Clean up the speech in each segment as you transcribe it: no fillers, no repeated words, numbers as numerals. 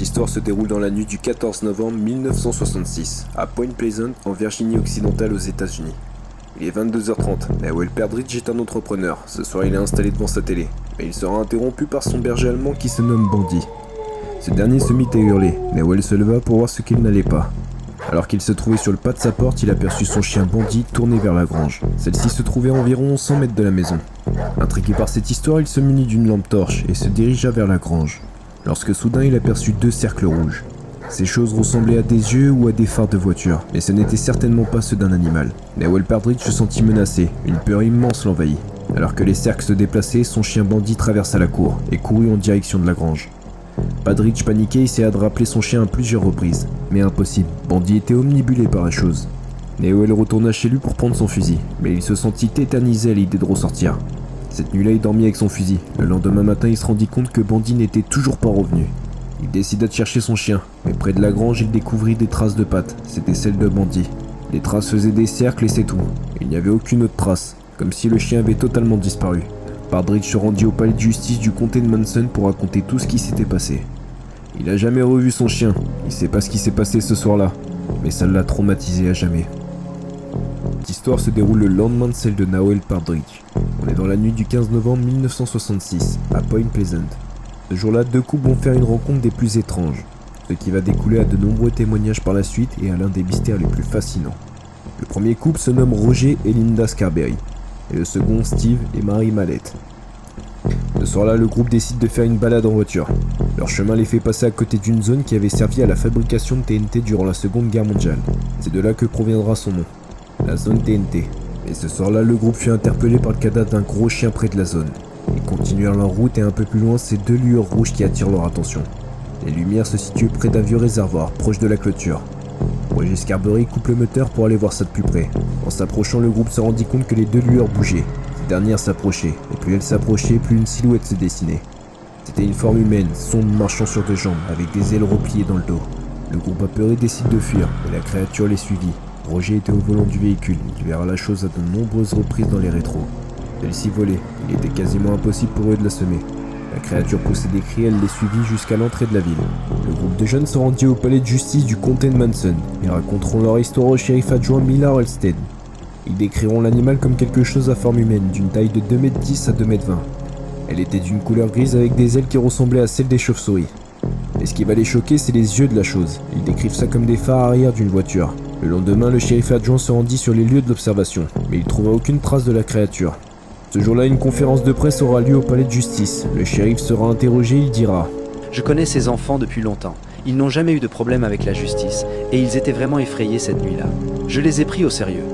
histoire se déroule dans la nuit du 14 novembre 1966, à Point Pleasant, en Virginie-Occidentale aux États-Unis. Il est 22h30, Newell Perdridge est un entrepreneur. Ce soir, il est installé devant sa télé, mais il sera interrompu par son berger allemand qui se nomme Bandy. Ce dernier se mit à hurler. Newell se leva pour voir ce qu'il n'allait pas. Alors qu'il se trouvait sur le pas de sa porte, il aperçut son chien Bandy tourné vers la grange. Celle-ci se trouvait à environ 100 mètres de la maison. Intrigué par cette histoire, il se munit d'une lampe torche et se dirigea vers la grange. Lorsque soudain il aperçut deux cercles rouges. Ces choses ressemblaient à des yeux ou à des phares de voiture, mais ce n'étaient certainement pas ceux d'un animal. Newell Perdridge se sentit menacé, une peur immense l'envahit. Alors que les cercles se déplaçaient, son chien Bandy traversa la cour et courut en direction de la grange. Perdridge paniqué essaya de rappeler son chien à plusieurs reprises, mais impossible, Bandy était omnibulé par la chose. Newell retourna chez lui pour prendre son fusil, mais il se sentit tétanisé à l'idée de ressortir. Cette nuit-là, il dormit avec son fusil. Le lendemain matin, il se rendit compte que Bandy n'était toujours pas revenu. Il décida de chercher son chien, mais près de la grange, il découvrit des traces de pattes. C'était celles de Bandy. Les traces faisaient des cercles et c'est tout. Il n'y avait aucune autre trace, comme si le chien avait totalement disparu. Perdridge se rendit au palais de justice du comté de Manson pour raconter tout ce qui s'était passé. Il n'a jamais revu son chien. Il sait pas ce qui s'est passé ce soir-là, mais ça l'a traumatisé à jamais. Cette histoire se déroule le lendemain de celle de Newell Perdridge. On est dans la nuit du 15 novembre 1966, à Point Pleasant. Ce jour-là, deux couples vont faire une rencontre des plus étranges, ce qui va découler à de nombreux témoignages par la suite et à l'un des mystères les plus fascinants. Le premier couple se nomme Roger et Linda Scarberry, et le second Steve et Mary Mallette. Ce soir-là, le groupe décide de faire une balade en voiture. Leur chemin les fait passer à côté d'une zone qui avait servi à la fabrication de TNT durant la Seconde Guerre mondiale. C'est de là que proviendra son nom, la zone TNT. Et ce soir-là, le groupe fut interpellé par le cadavre d'un gros chien près de la zone. Ils continuèrent leur route et un peu plus loin, c'est deux lueurs rouges qui attirent leur attention. Les lumières se situaient près d'un vieux réservoir, proche de la clôture. Roger Scarberry coupe le moteur pour aller voir ça de plus près. En s'approchant, le groupe se rendit compte que les deux lueurs bougeaient. Ces dernières s'approchaient, et plus elles s'approchaient, plus une silhouette se dessinait. C'était une forme humaine, sombre, marchant sur deux jambes, avec des ailes repliées dans le dos. Le groupe apeuré décide de fuir, et la créature les suivit. Roger était au volant du véhicule, il verra la chose à de nombreuses reprises dans les rétros. Celle-ci volait, il était quasiment impossible pour eux de la semer. La créature poussait des cris, elle les suivit jusqu'à l'entrée de la ville. Le groupe de jeunes se rendit au palais de justice du comté de Manson et raconteront leur histoire au shérif adjoint Millard Halstead. Ils décriront l'animal comme quelque chose à forme humaine, d'une taille de 2,10 m à 2,20 m. Elle était d'une couleur grise avec des ailes qui ressemblaient à celles des chauves-souris. Mais ce qui va les choquer, c'est les yeux de la chose. Ils décrivent ça comme des phares arrière d'une voiture. Le lendemain, le shérif adjoint se rendit sur les lieux de l'observation, mais il trouva aucune trace de la créature. Ce jour-là, une conférence de presse aura lieu au palais de justice. Le shérif sera interrogé, il dira « Je connais ces enfants depuis longtemps. Ils n'ont jamais eu de problème avec la justice, et ils étaient vraiment effrayés cette nuit-là. Je les ai pris au sérieux. »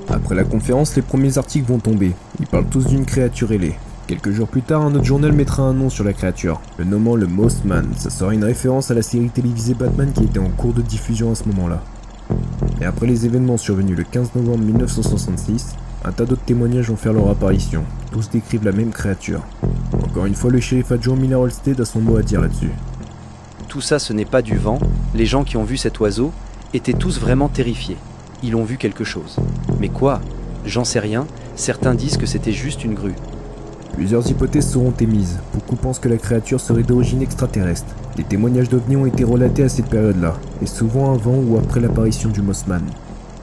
Après la conférence, les premiers articles vont tomber. Ils parlent tous d'une créature ailée. Quelques jours plus tard, un autre journal mettra un nom sur la créature, le nommant le Mothman. Ça sera une référence à la série télévisée Batman qui était en cours de diffusion à ce moment-là. Et après les événements survenus le 15 novembre 1966, un tas d'autres témoignages vont faire leur apparition. Tous décrivent la même créature. Encore une fois, le shérif adjoint Millard Halstead a son mot à dire là-dessus. Tout ça, ce n'est pas du vent. Les gens qui ont vu cet oiseau étaient tous vraiment terrifiés. Ils ont vu quelque chose. Mais quoi? J'en sais rien. Certains disent que c'était juste une grue. Plusieurs hypothèses seront émises. Beaucoup pensent que la créature serait d'origine extraterrestre. Des témoignages d'ovnis ont été relatés à cette période-là, et souvent avant ou après l'apparition du Mothman.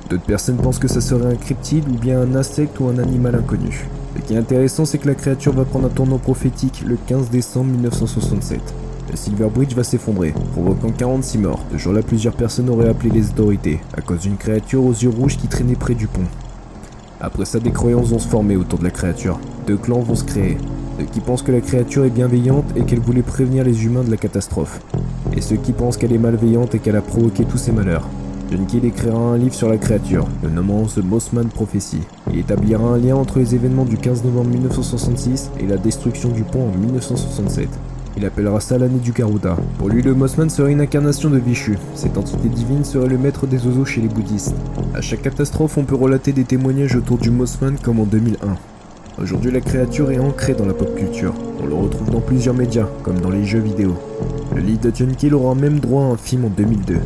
D'autres personnes pensent que ça serait un cryptide ou bien un insecte ou un animal inconnu. Ce qui est intéressant, c'est que la créature va prendre un tournant prophétique le 15 décembre 1967. Le Silver Bridge va s'effondrer, provoquant 46 morts. Ce jour-là, plusieurs personnes auraient appelé les autorités, à cause d'une créature aux yeux rouges qui traînait près du pont. Après ça, des croyances vont se former autour de la créature. Deux clans vont se créer. Ceux qui pensent que la créature est bienveillante et qu'elle voulait prévenir les humains de la catastrophe. Et ceux qui pensent qu'elle est malveillante et qu'elle a provoqué tous ces malheurs. John Keel écrira un livre sur la créature, le nommant The Mothman Prophecy. Il établira un lien entre les événements du 15 novembre 1966 et la destruction du pont en 1967. Il appellera ça l'année du Garuda. Pour lui, le Mothman serait une incarnation de Vishu. Cette entité divine serait le maître des oiseaux chez les bouddhistes. À chaque catastrophe, on peut relater des témoignages autour du Mothman comme en 2001. Aujourd'hui, la créature est ancrée dans la pop culture. On le retrouve dans plusieurs médias, comme dans les jeux vidéo. Le livre de John Keel aura même droit à un film en 2002.